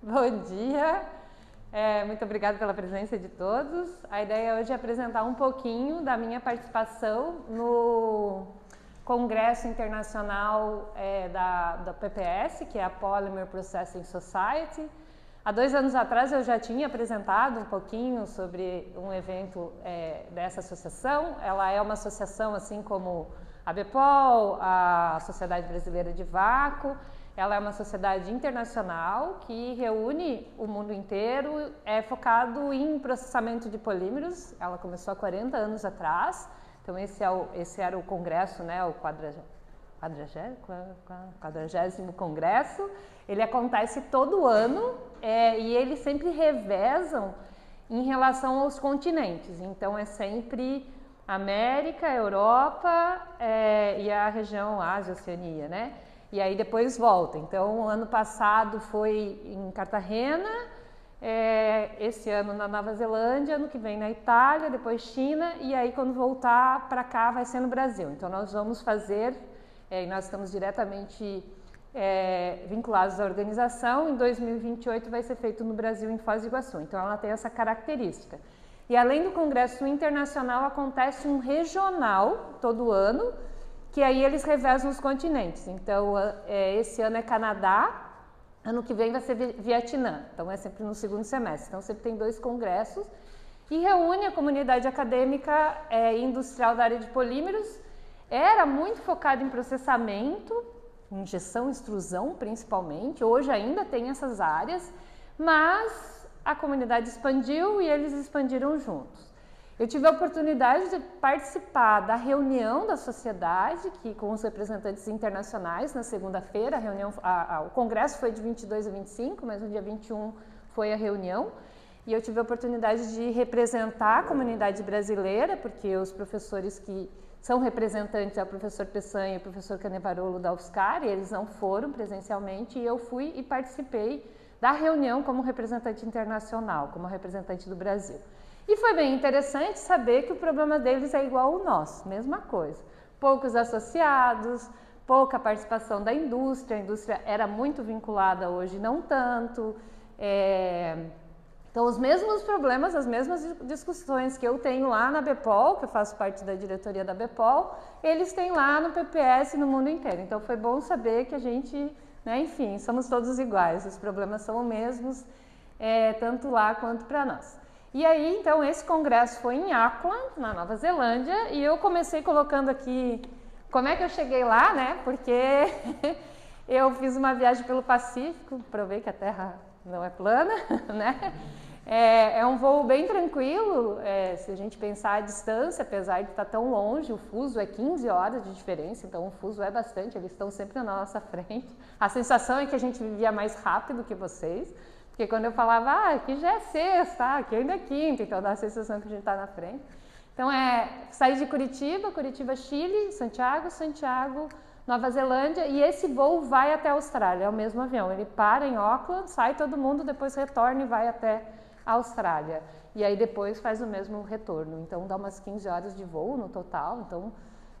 Bom dia, muito obrigada pela presença de todos. A ideia hoje é apresentar um pouquinho da minha participação no Congresso Internacional da PPS, que é a Polymer Processing Society. Há 2 anos atrás eu já tinha apresentado um pouquinho sobre um evento dessa associação. Ela é uma associação assim como a BPOL, a Sociedade Brasileira de Vácuo. Ela é uma sociedade internacional que reúne o mundo inteiro, é focado em processamento de polímeros. Ela começou há 40 anos atrás, então esse era o congresso, né, o 40º congresso. Ele acontece todo ano e eles sempre revezam em relação aos continentes, então é sempre América, Europa e a região Ásia, Oceania, né? E aí depois volta. Então, o ano passado foi em Cartagena, esse ano na Nova Zelândia, ano que vem na Itália, depois China, e aí quando voltar para cá vai ser no Brasil. Então, nós vamos fazer, e nós estamos diretamente vinculados à organização, em 2028 vai ser feito no Brasil, em Foz do Iguaçu. Então, ela tem essa característica. E além do Congresso Internacional, acontece um regional todo ano, que aí eles revezam os continentes. Então, esse ano é Canadá, ano que vem vai ser Vietnã. Então, é sempre no segundo semestre. Então, sempre tem 2 congressos e reúne a comunidade acadêmica e industrial da área de polímeros. Era muito focado em processamento, injeção, extrusão, principalmente. Hoje ainda tem essas áreas, mas a comunidade expandiu e eles expandiram juntos. Eu tive a oportunidade de participar da reunião da sociedade, que com os representantes internacionais, na segunda-feira. O congresso foi de 22 a 25, mas no dia 21 foi a reunião. E eu tive a oportunidade de representar a comunidade brasileira, porque os professores que são representantes é o professor Peçanha e o professor Canevarolo da UFSCar, e eles não foram presencialmente, e eu fui e participei da reunião como representante internacional, como representante do Brasil. E foi bem interessante saber que o problema deles é igual ao nosso, mesma coisa. Poucos associados, pouca participação da indústria, a indústria era muito vinculada, hoje não tanto. Então, os mesmos problemas, as mesmas discussões que eu tenho lá na BPOL, que eu faço parte da diretoria da BPOL, eles têm lá no PPS no mundo inteiro. Então, foi bom saber que a gente, né, enfim, somos todos iguais, os problemas são os mesmos, tanto lá quanto para nós. E aí, então, esse congresso foi em Auckland, na Nova Zelândia, e eu comecei colocando aqui como é que eu cheguei lá, né? Porque eu fiz uma viagem pelo Pacífico, provei que a Terra não é plana, né? É um voo bem tranquilo, se a gente pensar a distância, apesar de estar tão longe, o fuso é 15 horas de diferença, então o fuso é bastante, eles estão sempre na nossa frente. A sensação é que a gente vivia mais rápido que vocês, porque quando eu falava, aqui já é sexta, aqui ainda é quinta, então dá a sensação que a gente está na frente. Então, saí de Curitiba, Chile, Santiago, Nova Zelândia, e esse voo vai até a Austrália, é o mesmo avião. Ele para em Auckland, sai todo mundo, depois retorna e vai até a Austrália. E aí depois faz o mesmo retorno. Então, dá umas 15 horas de voo no total. Então,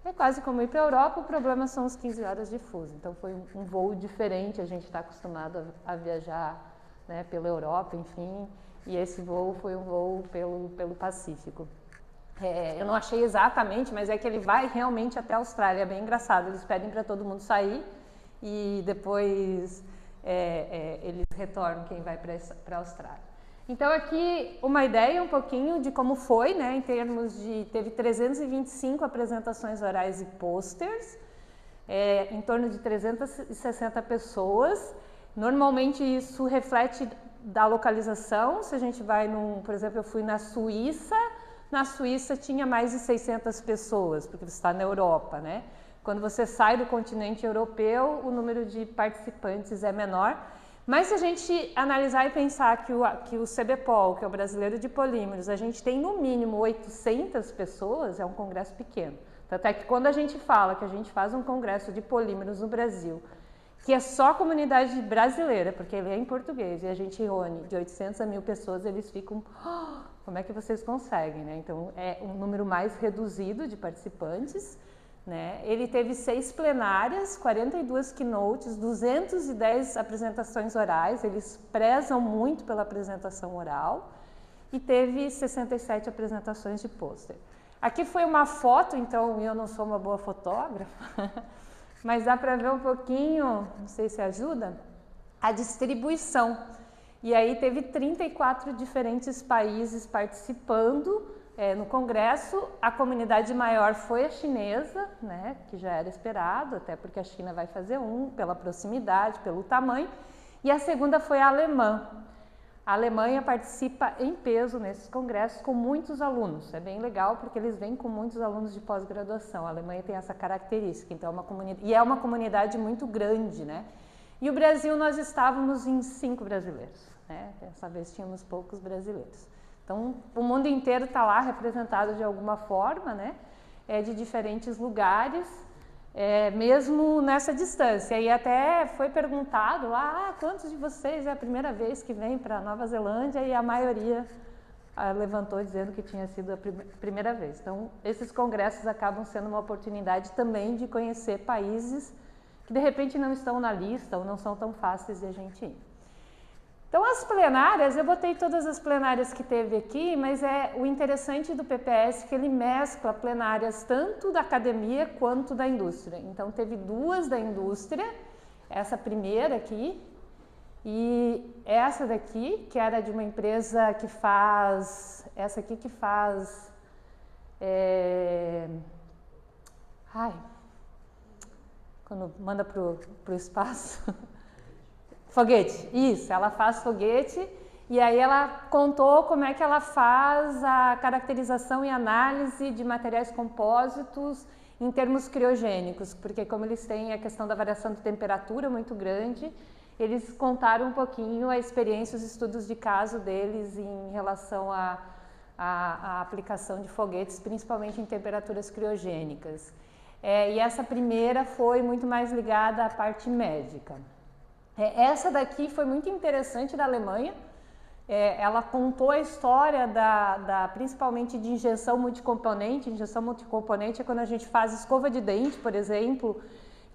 é quase como ir para a Europa, o problema são as 15 horas de fuso. Então, foi um voo diferente, a gente está acostumado a viajar, né, pela Europa, enfim, e esse voo foi um voo pelo Pacífico. Eu não achei exatamente, mas é que ele vai realmente até a Austrália, é bem engraçado, eles pedem para todo mundo sair e depois eles retornam quem vai para a Austrália. Então aqui uma ideia um pouquinho de como foi, né, em termos de, teve 325 apresentações orais e posters, em torno de 360 pessoas. Normalmente isso reflete da localização. Se a gente vai por exemplo, eu fui na Suíça tinha mais de 600 pessoas, porque você está na Europa, né? Quando você sai do continente europeu, o número de participantes é menor. Mas se a gente analisar e pensar que o CBPOL, que é o Brasileiro de Polímeros, a gente tem no mínimo 800 pessoas, é um congresso pequeno. Tanto é que quando a gente fala que a gente faz um congresso de polímeros no Brasil, que é só a comunidade brasileira, porque ele é em português, e a gente reúne de 800 a 1.000 pessoas, eles ficam, como é que vocês conseguem, né? Então, é um número mais reduzido de participantes, né? Ele teve 6 plenárias, 42 keynotes, 210 apresentações orais, eles prezam muito pela apresentação oral, e teve 67 apresentações de pôster. Aqui foi uma foto, então eu não sou uma boa fotógrafa, mas dá para ver um pouquinho, não sei se ajuda, a distribuição. E aí teve 34 diferentes países participando no congresso. A comunidade maior foi a chinesa, né, que já era esperado, até porque a China vai fazer pela proximidade, pelo tamanho, e a segunda foi a alemã. A Alemanha participa em peso nesses congressos com muitos alunos. É bem legal porque eles vêm com muitos alunos de pós-graduação. A Alemanha tem essa característica, então é uma comunidade muito grande, né? E o Brasil, nós estávamos em 5 brasileiros, né? Dessa vez tínhamos poucos brasileiros. Então, o mundo inteiro está lá representado de alguma forma, né? De diferentes lugares, mesmo nessa distância. E até foi perguntado lá, quantos de vocês é a primeira vez que vem para a Nova Zelândia? E a maioria levantou dizendo que tinha sido a primeira vez. Então, esses congressos acabam sendo uma oportunidade também de conhecer países que de repente não estão na lista ou não são tão fáceis de a gente ir. Então, as plenárias, eu botei todas as plenárias que teve aqui, mas o interessante do PPS é que ele mescla plenárias tanto da academia quanto da indústria. Então, teve 2 da indústria, essa primeira aqui, e essa daqui, que era de uma empresa que faz, essa aqui que faz, quando manda para o espaço... Foguete, isso, ela faz foguete e aí ela contou como é que ela faz a caracterização e análise de materiais compósitos em termos criogênicos, porque como eles têm a questão da variação de temperatura muito grande, eles contaram um pouquinho a experiência, os estudos de caso deles em relação à aplicação de foguetes, principalmente em temperaturas criogênicas. E essa primeira foi muito mais ligada à parte médica. Essa daqui foi muito interessante, da Alemanha. Ela contou a história principalmente de injeção multicomponente. Injeção multicomponente é quando a gente faz escova de dente, por exemplo,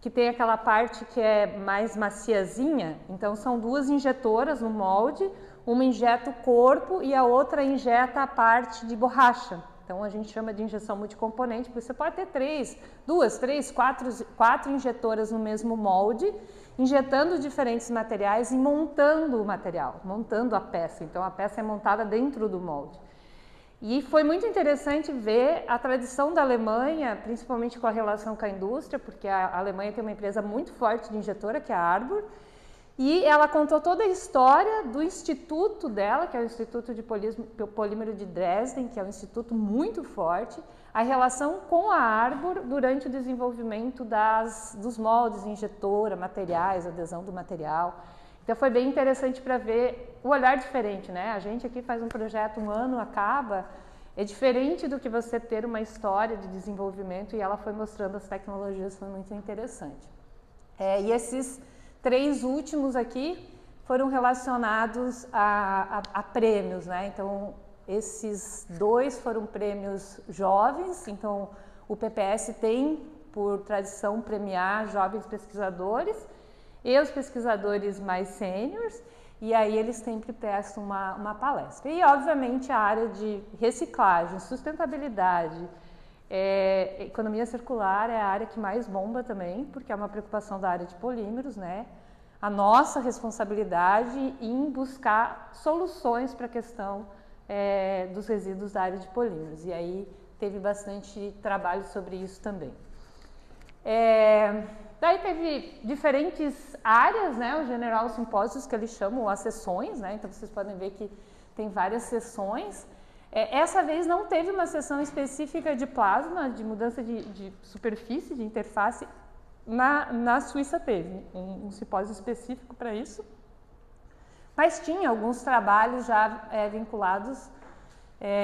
que tem aquela parte que é mais maciazinha. Então são 2 injetoras no molde, uma injeta o corpo e a outra injeta a parte de borracha. Então a gente chama de injeção multicomponente, porque você pode ter 2, 3, 4 injetoras no mesmo molde, injetando diferentes materiais e montando o material, montando a peça. Então a peça é montada dentro do molde. E foi muito interessante ver a tradição da Alemanha, principalmente com a relação com a indústria, porque a Alemanha tem uma empresa muito forte de injetora, que é a Arbor, e ela contou toda a história do instituto dela, que é o Instituto de Polímero de Dresden, que é um instituto muito forte, a relação com a Arbor durante o desenvolvimento dos moldes, injetora, materiais, adesão do material. Então foi bem interessante para ver o olhar diferente, né? A gente aqui faz um projeto, um ano acaba, é diferente do que você ter uma história de desenvolvimento, e ela foi mostrando as tecnologias, foi muito interessante. E esses 3 últimos aqui foram relacionados a prêmios, né? Então, esses 2 foram prêmios jovens, então o PPS tem por tradição premiar jovens pesquisadores e os pesquisadores mais sêniores, e aí eles sempre prestam uma palestra. E, obviamente, a área de reciclagem, sustentabilidade, economia circular é a área que mais bomba também, porque é uma preocupação da área de polímeros, né? A nossa responsabilidade em buscar soluções para a questão dos resíduos da área de polímeros. E aí teve bastante trabalho sobre isso também. Daí teve diferentes áreas, né? O General Simpósios, que eles chamam, as sessões, né? Então vocês podem ver que tem várias sessões. Essa vez não teve uma sessão específica de plasma, de mudança de superfície, de interface. Na Suíça teve um simpósio específico para isso, mas tinha alguns trabalhos já vinculados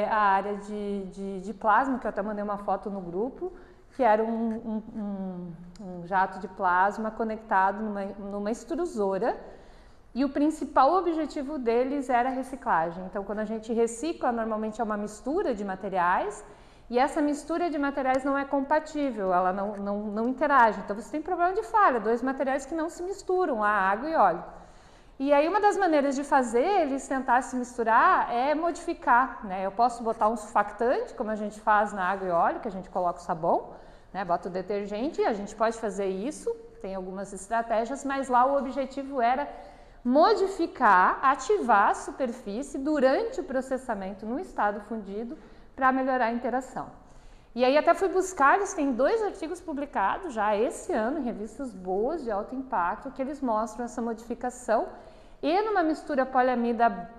à área de plasma, que eu até mandei uma foto no grupo, que era um jato de plasma conectado numa extrusora, e o principal objetivo deles era a reciclagem. Então, quando a gente recicla, normalmente é uma mistura de materiais, E essa mistura de materiais não é compatível, ela não interage. Então você tem problema de falha, 2 materiais que não se misturam, a água e óleo. E aí uma das maneiras de fazer eles tentar se misturar é modificar, né? Eu posso botar um surfactante, como a gente faz na água e óleo, que a gente coloca o sabão, né? Bota o detergente, a gente pode fazer isso, tem algumas estratégias, mas lá o objetivo era modificar, ativar a superfície durante o processamento no estado fundido para melhorar a interação. E aí até fui buscar, eles têm 2 artigos publicados já esse ano em revistas boas de alto impacto que eles mostram essa modificação e numa mistura poliamida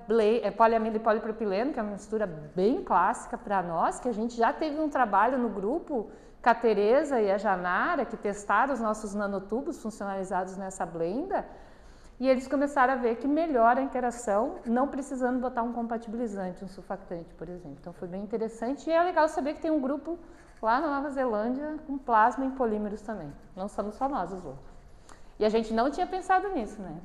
e polipropileno, que é uma mistura bem clássica para nós, que a gente já teve um trabalho no grupo com a Tereza e a Janara, que testaram os nossos nanotubos funcionalizados nessa blenda, e eles começaram a ver que melhora a interação, não precisando botar um compatibilizante, um surfactante, por exemplo. Então foi bem interessante e é legal saber que tem um grupo lá na Nova Zelândia com plasma em polímeros também. Não somos só nós os outros. E a gente não tinha pensado nisso, né?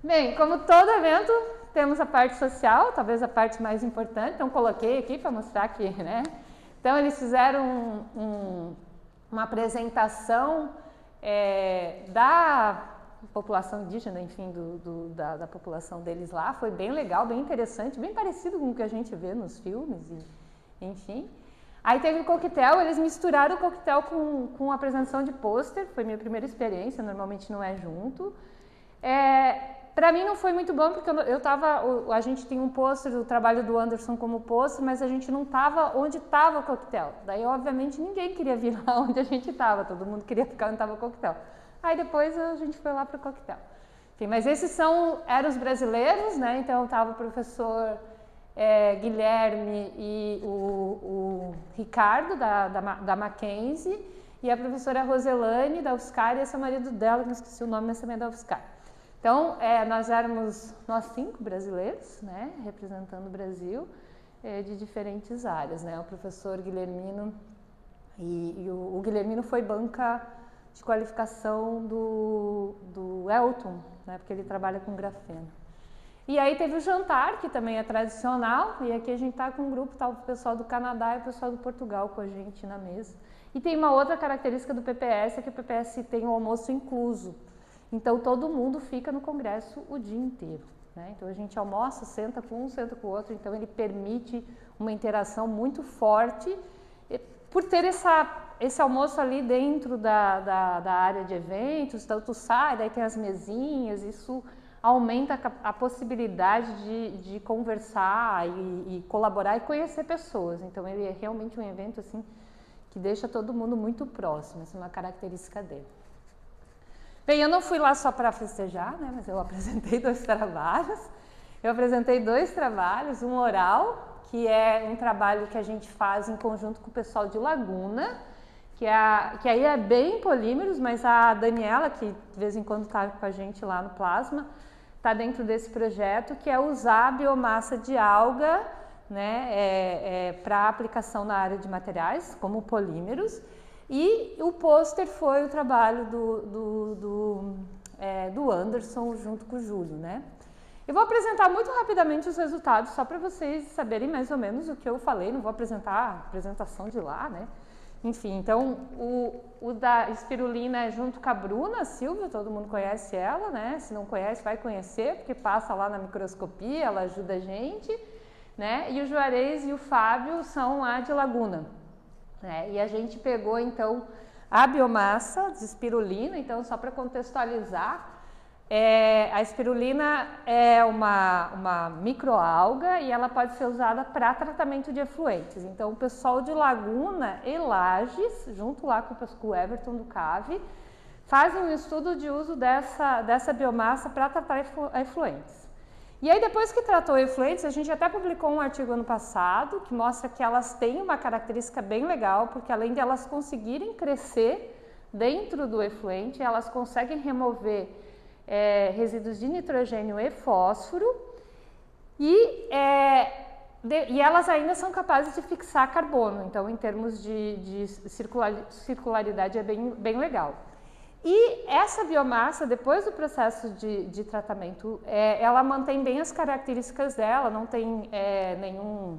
Bem, como todo evento, temos a parte social, talvez a parte mais importante, então coloquei aqui para mostrar que, né? Então eles fizeram uma apresentação da população indígena, enfim, da população deles lá, foi bem legal, bem interessante, bem parecido com o que a gente vê nos filmes, enfim. Aí teve o coquetel, eles misturaram o coquetel com a apresentação de pôster, foi minha primeira experiência, normalmente não é junto. Para mim não foi muito bom, porque a gente tem um pôster do trabalho do Anderson como pôster, mas a gente não estava onde estava o coquetel. Daí, obviamente, ninguém queria vir lá onde a gente estava, todo mundo queria ficar onde estava o coquetel. Aí depois a gente foi lá para o coquetel. Enfim, mas esses eram os brasileiros, né? Então estava o professor Guilherme e o Ricardo da Mackenzie e a professora Roselane da UFSCar e esse é o marido dela, que não esqueci o nome, mas também é da UFSCar. Então nós éramos 5 brasileiros, né? Representando o Brasil de diferentes áreas, né? O professor Guilhermino e o Guilhermino foi banca de qualificação do Elton, né, porque ele trabalha com grafeno. E aí teve o jantar, que também é tradicional, e aqui a gente tá com um grupo, tá o pessoal do Canadá e o pessoal do Portugal com a gente na mesa. E tem uma outra característica do PPS, é que o PPS tem o almoço incluso. Então todo mundo fica no congresso o dia inteiro, né? Então a gente almoça, senta com um, senta com o outro, então ele permite uma interação muito forte, por ter esse almoço ali dentro da área de eventos, então tu sai, daí tem as mesinhas, isso aumenta a possibilidade de conversar e colaborar e conhecer pessoas. Então ele é realmente um evento assim que deixa todo mundo muito próximo, essa é uma característica dele. Bem, eu não fui lá só para festejar, né, mas eu apresentei 2 trabalhos. Eu apresentei 2 trabalhos, um oral, que é um trabalho que a gente faz em conjunto com o pessoal de Laguna, que aí é bem polímeros, mas a Daniela, que de vez em quando está com a gente lá no Plasma, está dentro desse projeto, que é usar a biomassa de alga, né, para aplicação na área de materiais, como polímeros. E o pôster foi o trabalho do Anderson junto com o Júlio, né? Eu vou apresentar muito rapidamente os resultados, só para vocês saberem mais ou menos o que eu falei, não vou apresentar a apresentação de lá, né? Enfim, então o da espirulina é junto com a Bruna Silva, todo mundo conhece ela, né? Se não conhece, vai conhecer, porque passa lá na microscopia, ela ajuda a gente, né? E o Juarez e o Fábio são lá de Laguna, né? E a gente pegou, então, a biomassa de espirulina, então, só para contextualizar, a espirulina é uma microalga e ela pode ser usada para tratamento de efluentes. Então, o pessoal de Laguna e Lages, junto lá com o Everton do CAV, fazem um estudo de uso dessa biomassa para tratar efluentes. E aí, depois que tratou efluentes, a gente até publicou um artigo ano passado que mostra que elas têm uma característica bem legal, porque além de elas conseguirem crescer dentro do efluente, elas conseguem remover resíduos de nitrogênio e fósforo e elas ainda são capazes de fixar carbono, então em termos de circularidade é bem legal. E essa biomassa, depois do processo de tratamento, ela mantém bem as características dela, não tem nenhum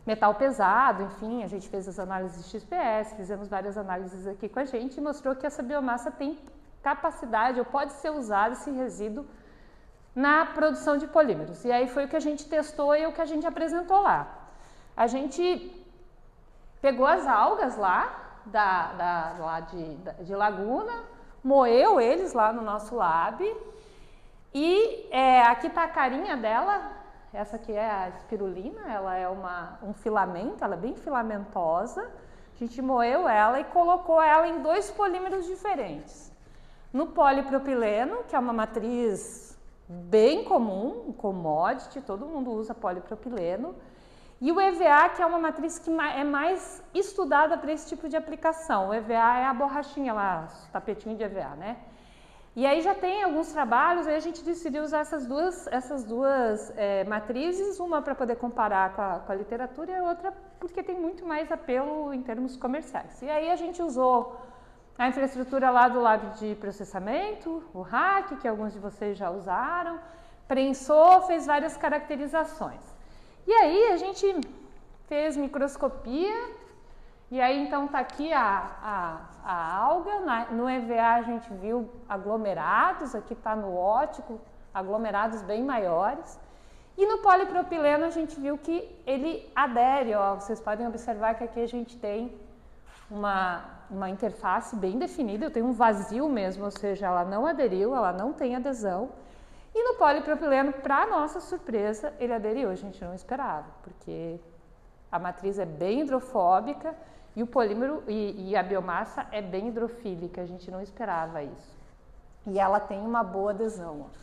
metal pesado, enfim, a gente fez as análises de XPS, fizemos várias análises aqui com a gente e mostrou que essa biomassa tem capacidade ou pode ser usado esse resíduo na produção de polímeros. E aí foi o que a gente testou e o que a gente apresentou lá. A gente pegou as algas lá, lá de Laguna, moeu eles lá no nosso lab e aqui está a carinha dela, essa aqui é a espirulina, ela é um filamento, ela é bem filamentosa. A gente moeu ela e colocou ela em 2 polímeros diferentes. No polipropileno, que é uma matriz bem comum, um commodity, todo mundo usa polipropileno, e o EVA, que é uma matriz que é mais estudada para esse tipo de aplicação. O EVA é a borrachinha lá, o tapetinho de EVA, né? E aí já tem alguns trabalhos, aí a gente decidiu usar essas duas matrizes, uma para poder comparar com a literatura e a outra porque tem muito mais apelo em termos comerciais. E aí a gente usou a infraestrutura lá do lab de processamento, o RAC, que alguns de vocês já usaram, prensou, fez várias caracterizações. E aí a gente fez microscopia, e aí então tá aqui a alga, no EVA a gente viu aglomerados, aqui tá no óptico, aglomerados bem maiores. E no polipropileno a gente viu que ele adere, ó, vocês podem observar que aqui a gente tem uma interface bem definida, eu tenho um vazio mesmo, ou seja, ela não aderiu, ela não tem adesão. E no polipropileno, para nossa surpresa, ele aderiu, a gente não esperava, porque a matriz é bem hidrofóbica e o polímero e a biomassa é bem hidrofílica, a gente não esperava isso. E ela tem uma boa adesão. Ó.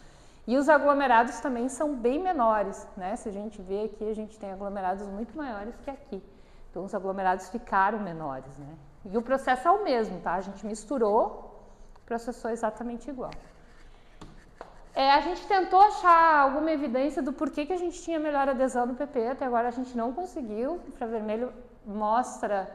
E os aglomerados também são bem menores, né? Se a gente vê aqui, a gente tem aglomerados muito maiores que aqui. Então, os aglomerados ficaram menores, né? E o processo é o mesmo, tá? A gente misturou, processou exatamente igual. A gente tentou achar alguma evidência do porquê que a gente tinha melhor adesão no PP, até agora a gente não conseguiu. O infravermelho mostra,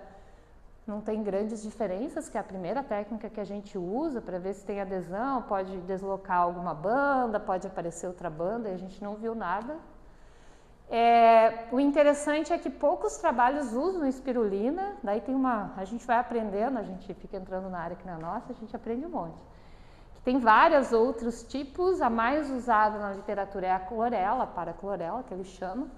não tem grandes diferenças, que é a primeira técnica que a gente usa para ver se tem adesão, pode deslocar alguma banda, pode aparecer outra banda, e a gente não viu nada. O interessante é que poucos trabalhos usam espirulina, daí a gente vai aprendendo, a gente fica entrando na área que não é nossa, a gente aprende um monte. Tem vários outros tipos, a mais usada na literatura é a clorela, paraclorela, que eles chamam,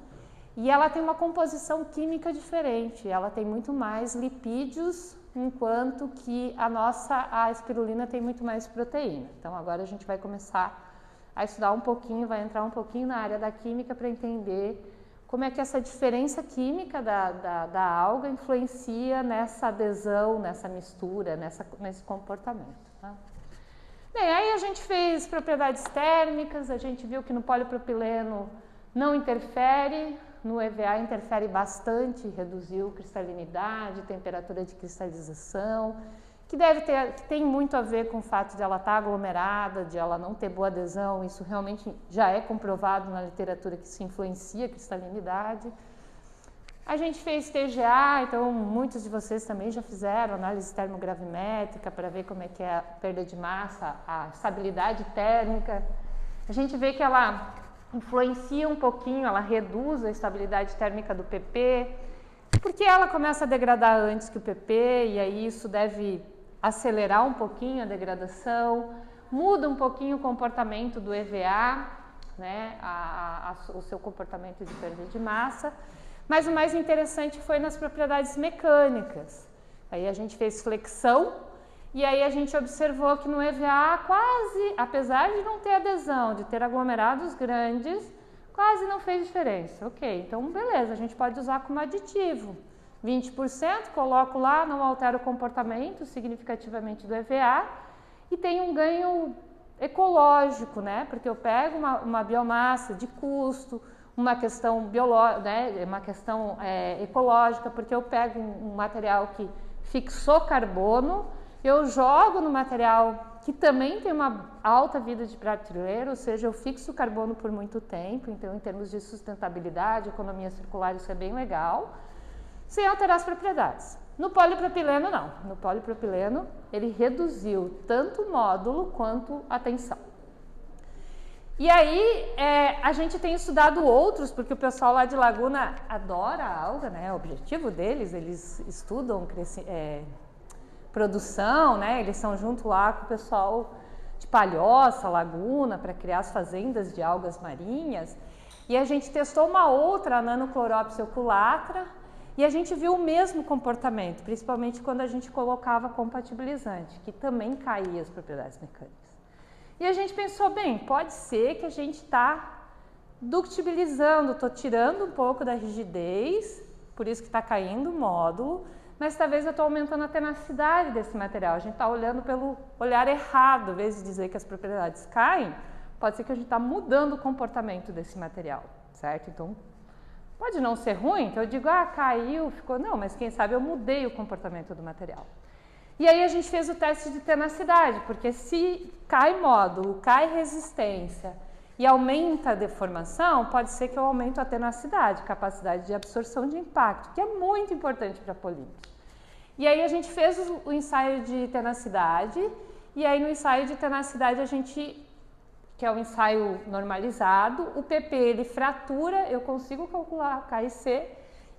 e ela tem uma composição química diferente, ela tem muito mais lipídios, enquanto que a espirulina tem muito mais proteína. Então agora a gente vai começar a estudar um pouquinho, vai entrar um pouquinho na área da química para entender como é que essa diferença química da alga influencia nessa adesão, nessa mistura, nesse comportamento. Tá? Bem, aí a gente fez propriedades térmicas, a gente viu que no polipropileno não interfere, no EVA interfere bastante, reduziu cristalinidade, temperatura de cristalização, que tem muito a ver com o fato de ela estar aglomerada, de ela não ter boa adesão, isso realmente já é comprovado na literatura que se influencia a cristalinidade. A gente fez TGA, então muitos de vocês também já fizeram análise termogravimétrica para ver como é que é a perda de massa, a estabilidade térmica. A gente vê que ela influencia um pouquinho, ela reduz a estabilidade térmica do PP, porque ela começa a degradar antes que o PP, e aí isso deve acelerar um pouquinho a degradação, muda um pouquinho o comportamento do EVA, né, o seu comportamento de perda de massa. Mas o mais interessante foi nas propriedades mecânicas. Aí a gente fez flexão e aí a gente observou que no EVA quase, apesar de não ter adesão, de ter aglomerados grandes, quase não fez diferença. Ok, então beleza, a gente pode usar como aditivo. 20%, coloco lá, não altera o comportamento significativamente do EVA e tem um ganho ecológico, né? Porque eu pego uma biomassa de custo, uma questão biológica, né, uma questão ecológica, porque eu pego um material que fixou carbono, eu jogo no material que também tem uma alta vida de prateleira, ou seja, eu fixo o carbono por muito tempo, então em termos de sustentabilidade, economia circular, isso é bem legal, sem alterar as propriedades. No polipropileno não, no polipropileno ele reduziu tanto o módulo quanto a tensão. E aí, a gente tem estudado outros, porque o pessoal lá de Laguna adora a alga, né? O objetivo deles, eles estudam produção, né? Eles são junto lá com o pessoal de Palhoça, Laguna, para criar as fazendas de algas marinhas. E a gente testou uma outra, a Nanochloropsis oculatra, e a gente viu o mesmo comportamento, principalmente quando a gente colocava compatibilizante, que também caía as propriedades mecânicas. E a gente pensou, bem, pode ser que a gente está ductibilizando, estou tirando um pouco da rigidez, por isso que está caindo o módulo, mas talvez eu estou aumentando a tenacidade desse material. A gente está olhando pelo olhar errado, em vez de dizer que as propriedades caem, pode ser que a gente está mudando o comportamento desse material, certo? Então, pode não ser ruim, então eu digo, caiu, ficou... Não, mas quem sabe eu mudei o comportamento do material. E aí a gente fez o teste de tenacidade, porque se cai módulo, cai resistência e aumenta a deformação, pode ser que eu aumente a tenacidade, capacidade de absorção de impacto, que é muito importante para polímeros. E aí a gente fez o ensaio de tenacidade, e aí no ensaio de tenacidade a gente, que é o ensaio normalizado, o PP ele fratura, eu consigo calcular a KIC,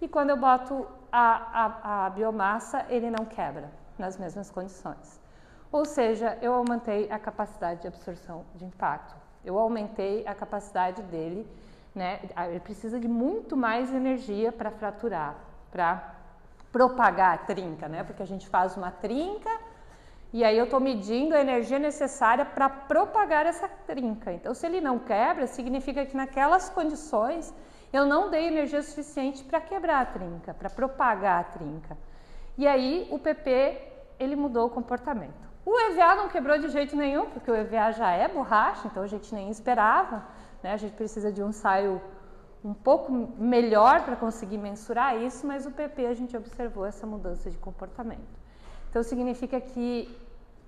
e quando eu boto a biomassa ele não quebra nas mesmas condições. Ou seja, eu aumentei a capacidade de absorção de impacto, eu aumentei a capacidade dele, né? Ele precisa de muito mais energia para fraturar, para propagar a trinca, né? Porque a gente faz uma trinca e aí eu estou medindo a energia necessária para propagar essa trinca. Então, se ele não quebra, significa que naquelas condições eu não dei energia suficiente para quebrar a trinca, para propagar a trinca. E aí o PP, ele mudou o comportamento. O EVA não quebrou de jeito nenhum, porque o EVA já é borracha, então a gente nem esperava, né? A gente precisa de um ensaio um pouco melhor para conseguir mensurar isso, mas o PP a gente observou essa mudança de comportamento. Então significa que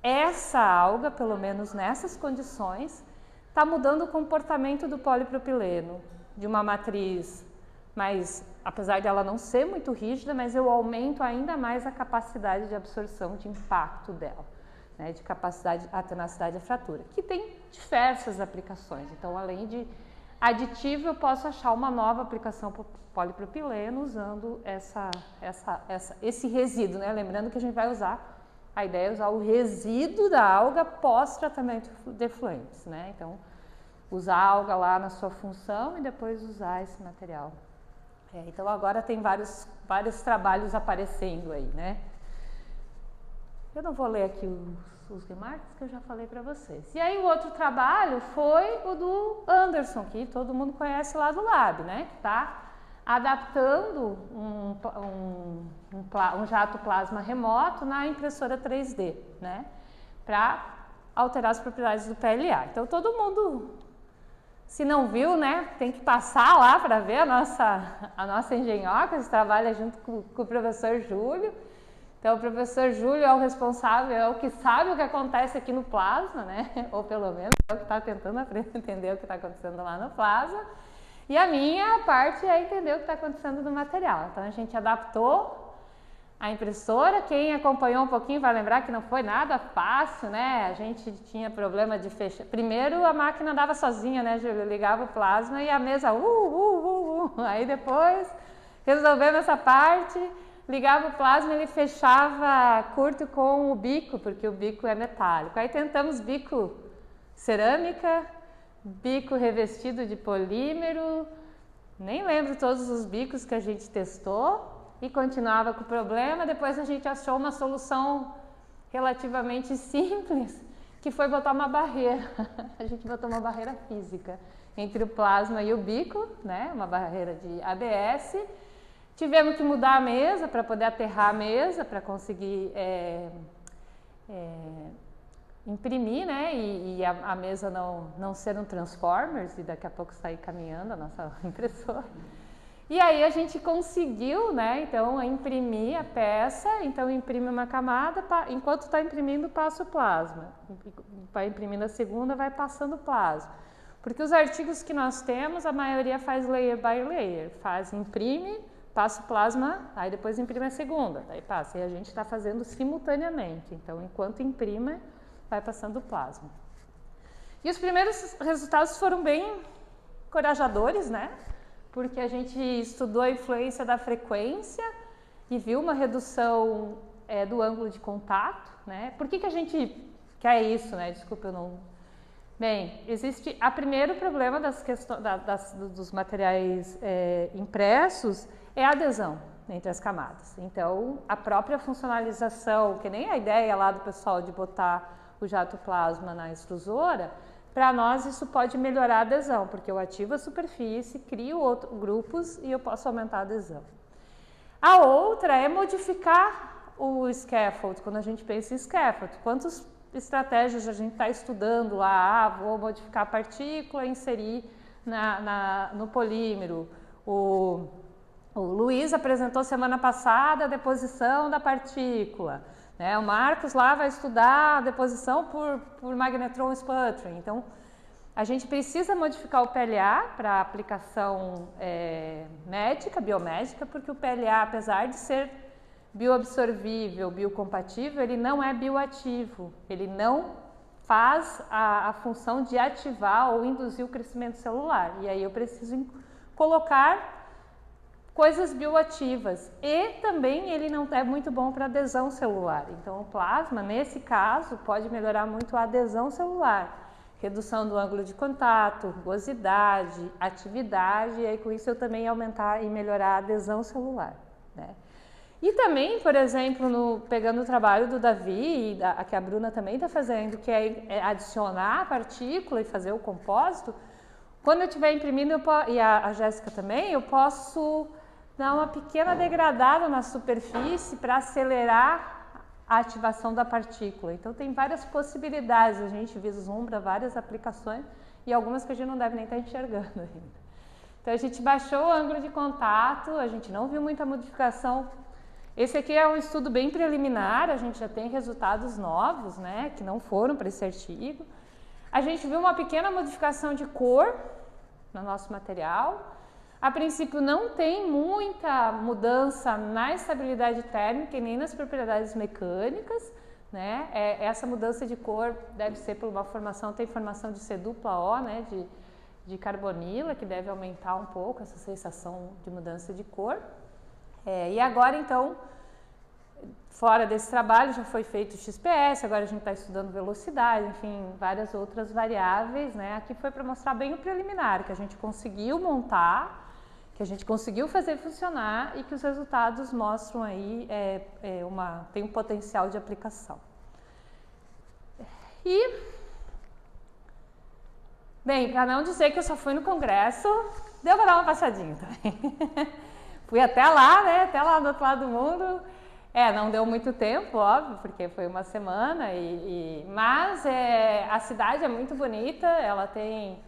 essa alga, pelo menos nessas condições, está mudando o comportamento do polipropileno, de uma matriz mais, apesar de ela não ser muito rígida, mas eu aumento ainda mais a capacidade de absorção de impacto dela, né, de capacidade, a tenacidade e a fratura, que tem diversas aplicações. Então, além de aditivo, eu posso achar uma nova aplicação para polipropileno usando esse resíduo, né? Lembrando que a gente vai usar, a ideia é usar o resíduo da alga pós-tratamento de efluentes, né? Então, usar a alga lá na sua função e depois usar esse material. Então, agora tem vários trabalhos aparecendo aí, né? Eu não vou ler aqui os remarques que eu já falei para vocês. E aí o outro trabalho foi o do Anderson, que todo mundo conhece lá do Lab, né? Que está adaptando um jato plasma remoto na impressora 3D, né? Para alterar as propriedades do PLA. Então todo mundo, se não viu, né? Tem que passar lá para ver a nossa engenhoca, que trabalha junto com o professor Júlio. Então, o professor Júlio é o responsável, é o que sabe o que acontece aqui no plasma, né? Ou pelo menos é o que está tentando entender o que está acontecendo lá no plasma. E a minha parte é entender o que está acontecendo no material. Então, a gente adaptou a impressora. Quem acompanhou um pouquinho vai lembrar que não foi nada fácil, né? A gente tinha problema de fechar. Primeiro, a máquina andava sozinha, né, Júlio? Ligava o plasma e a mesa, Aí depois, resolvemos essa parte. Ligava o plasma, ele fechava curto com o bico, porque o bico é metálico. Aí tentamos bico cerâmica, bico revestido de polímero, nem lembro todos os bicos que a gente testou e continuava com o problema. Depois a gente achou uma solução relativamente simples, que foi botar uma barreira. A gente botou uma barreira física entre o plasma e o bico, né? Uma barreira de ABS. Tivemos que mudar a mesa para poder aterrar a mesa, para conseguir imprimir, né? E a mesa não ser um Transformers e daqui a pouco sair caminhando a nossa impressora. E aí a gente conseguiu, né? Então, imprimir a peça, então imprime uma camada, enquanto está imprimindo, passa o plasma. Vai imprimindo a segunda, vai passando o plasma. Porque os artigos que nós temos, a maioria faz layer by layer, imprime, passa o plasma, aí depois imprime a segunda, daí passa. E a gente está fazendo simultaneamente, então enquanto imprime, vai passando o plasma. E os primeiros resultados foram bem encorajadores, né? Porque a gente estudou a influência da frequência e viu uma redução do ângulo de contato, né? Por que a gente quer isso, né? Desculpa, eu não... Bem, existe o primeiro problema dos materiais impressos é a adesão entre as camadas. Então, a própria funcionalização, que nem a ideia lá do pessoal de botar o jato plasma na extrusora, para nós isso pode melhorar a adesão, porque eu ativo a superfície, crio grupos e eu posso aumentar a adesão. A outra é modificar o scaffold, quando a gente pensa em scaffold. Quantas estratégias a gente está estudando lá? Vou modificar a partícula e inserir no polímero. O Luiz apresentou semana passada a deposição da partícula. Né? O Marcos lá vai estudar a deposição por magnetron sputtering. Então, a gente precisa modificar o PLA para aplicação médica, biomédica, porque o PLA, apesar de ser bioabsorvível, biocompatível, ele não é bioativo. Ele não faz a função de ativar ou induzir o crescimento celular. E aí eu preciso colocar coisas bioativas, e também ele não é muito bom para adesão celular. Então o plasma, nesse caso, pode melhorar muito a adesão celular, redução do ângulo de contato, rugosidade, atividade, e aí com isso eu também aumentar e melhorar a adesão celular, né? E também, por exemplo, pegando o trabalho do Davi, e que a Bruna também está fazendo, que é adicionar a partícula e fazer o compósito, quando eu estiver imprimindo, e a Jéssica também, eu posso dar uma pequena degradada na superfície para acelerar a ativação da partícula. Então tem várias possibilidades, a gente vislumbra várias aplicações e algumas que a gente não deve nem estar enxergando ainda. Então a gente baixou o ângulo de contato, a gente não viu muita modificação. Esse aqui é um estudo bem preliminar, a gente já tem resultados novos, né, que não foram para esse artigo. A gente viu uma pequena modificação de cor no nosso material. A princípio não tem muita mudança na estabilidade térmica e nem nas propriedades mecânicas, né? Essa mudança de cor deve ser por uma formação, tem formação de C-dupla-O, né? De carbonila, que deve aumentar um pouco essa sensação de mudança de cor. E agora então, fora desse trabalho já foi feito o XPS, agora a gente está estudando velocidade, enfim, várias outras variáveis, né? Aqui foi para mostrar bem o preliminar, que a gente conseguiu montar, que a gente conseguiu fazer funcionar e que os resultados mostram aí tem um potencial de aplicação. E, bem, para não dizer que eu só fui no congresso, deu para dar uma passadinha também. Fui até lá, né? Até lá do outro lado do mundo. Não deu muito tempo, óbvio, porque foi uma semana, mas a cidade é muito bonita, ela tem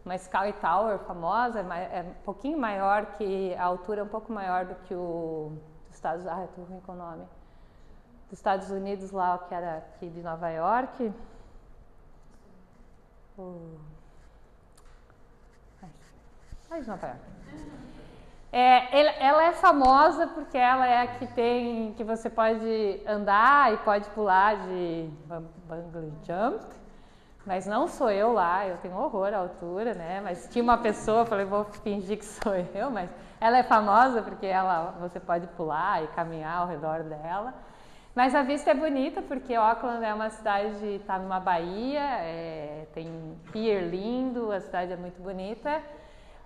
uma Sky Tower famosa, é um pouquinho maior que, a altura é um pouco maior do que o dos Estados Unidos, eu tô ruim com o nome, dos Estados Unidos lá, que era aqui de Nova York. De Nova York. Ela é famosa porque ela é a que tem, que você pode andar e pode pular de bungee jump. Mas não sou eu lá, eu tenho horror à altura, né? Mas tinha uma pessoa, falei, vou fingir que sou eu, mas ela é famosa porque você pode pular e caminhar ao redor dela. Mas a vista é bonita porque Auckland é uma cidade, está numa baía, tem pier lindo, a cidade é muito bonita.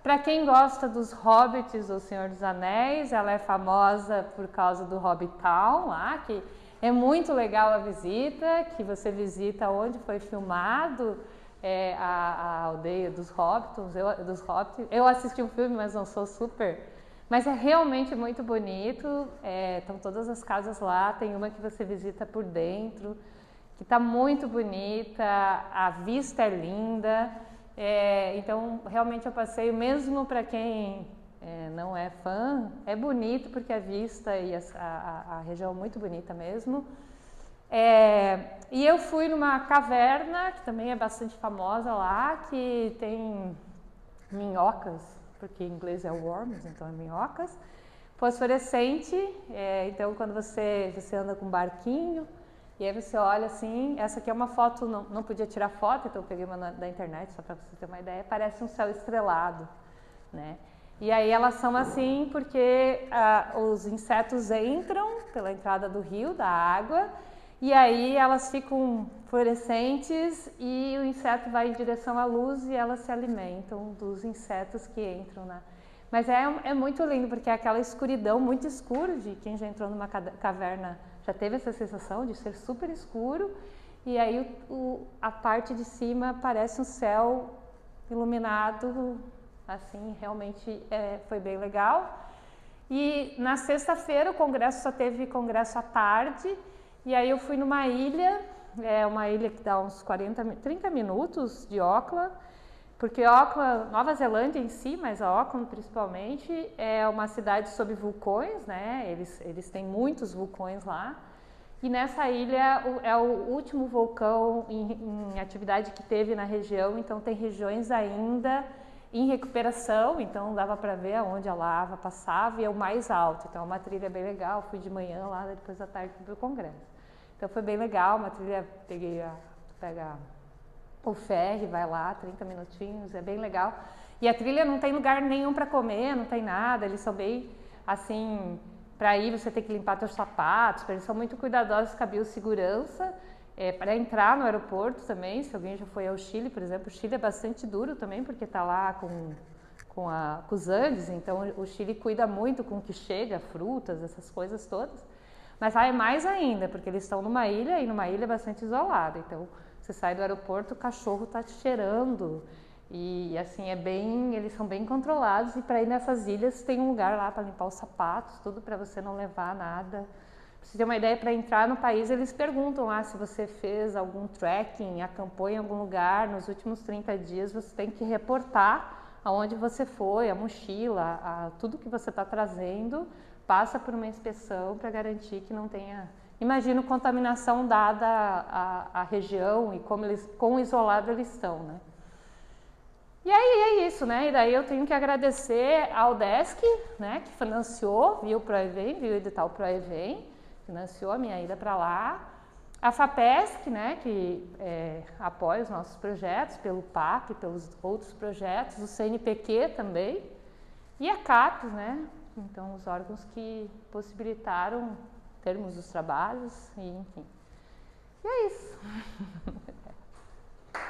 Para quem gosta dos Hobbits ou Senhor dos Anéis, ela é famosa por causa do Hobbit Town lá, que é muito legal a visita, que você visita onde foi filmado a aldeia dos Hobbits. Eu assisti um filme, mas não sou super... Mas é realmente muito bonito, estão todas as casas lá, tem uma que você visita por dentro, que está muito bonita, a vista é linda, então realmente eu passeio, mesmo para quem não é fã, é bonito porque a vista e a região é muito bonita mesmo. E eu fui numa caverna, que também é bastante famosa lá, que tem minhocas, porque em inglês é worms, então é minhocas, fosforescente, então quando você anda com um barquinho, E aí você olha assim, essa aqui é uma foto, não podia tirar foto, então eu peguei uma da internet, só para você ter uma ideia, parece um céu estrelado, né? E aí elas são assim porque os insetos entram pela entrada do rio, da água, e aí elas ficam fluorescentes e o inseto vai em direção à luz e elas se alimentam dos insetos que entram na... Mas é muito lindo porque é aquela escuridão muito escura, de quem já entrou numa caverna já teve essa sensação de ser super escuro, e aí a parte de cima parece um céu iluminado, assim, realmente foi bem legal. E na sexta-feira o congresso só teve congresso à tarde, e aí eu fui numa ilha, uma ilha que dá uns 30 minutos de Auckland, porque Auckland, Nova Zelândia em si, mas a Auckland principalmente, é uma cidade sob vulcões, né? Eles têm muitos vulcões lá. E nessa ilha é o último vulcão em atividade que teve na região, então tem regiões ainda em recuperação, então dava para ver aonde a lava passava e é o mais alto. Então é uma trilha bem legal, fui de manhã lá, depois da tarde fui para o congresso. Então foi bem legal, uma trilha, pega o ferry, vai lá, 30 minutinhos, é bem legal. E a trilha não tem lugar nenhum para comer, não tem nada, eles são bem, assim, para ir você tem que limpar seus sapatos, eles são muito cuidadosos com a biossegurança. Para entrar no aeroporto também, se alguém já foi ao Chile, por exemplo, o Chile é bastante duro também, porque está lá com os Andes, então o Chile cuida muito com o que chega, frutas, essas coisas todas. Mas lá é mais ainda, porque eles estão numa ilha e numa ilha bastante isolada, então você sai do aeroporto, o cachorro está te cheirando e assim eles são bem controlados, e para ir nessas ilhas tem um lugar lá para limpar os sapatos, tudo para você não levar nada. Pra você ter uma ideia, para entrar no país eles perguntam lá se você fez algum trekking, acampou em algum lugar nos últimos 30 dias, você tem que reportar aonde você foi, a mochila, tudo que você está trazendo, passa por uma inspeção para garantir que não tenha... Imagino contaminação dada à região e quão isolado eles estão, né? E aí é isso, né? E daí eu tenho que agradecer ao Desk, né? Que financiou, viu o edital ProEvent, financiou a minha ida para lá. A FAPESC, né? Que apoia os nossos projetos, pelo PAP, pelos outros projetos. O CNPq também. E a CAPES, né? Então, os órgãos que possibilitaram termos dos trabalhos, e enfim. E é isso.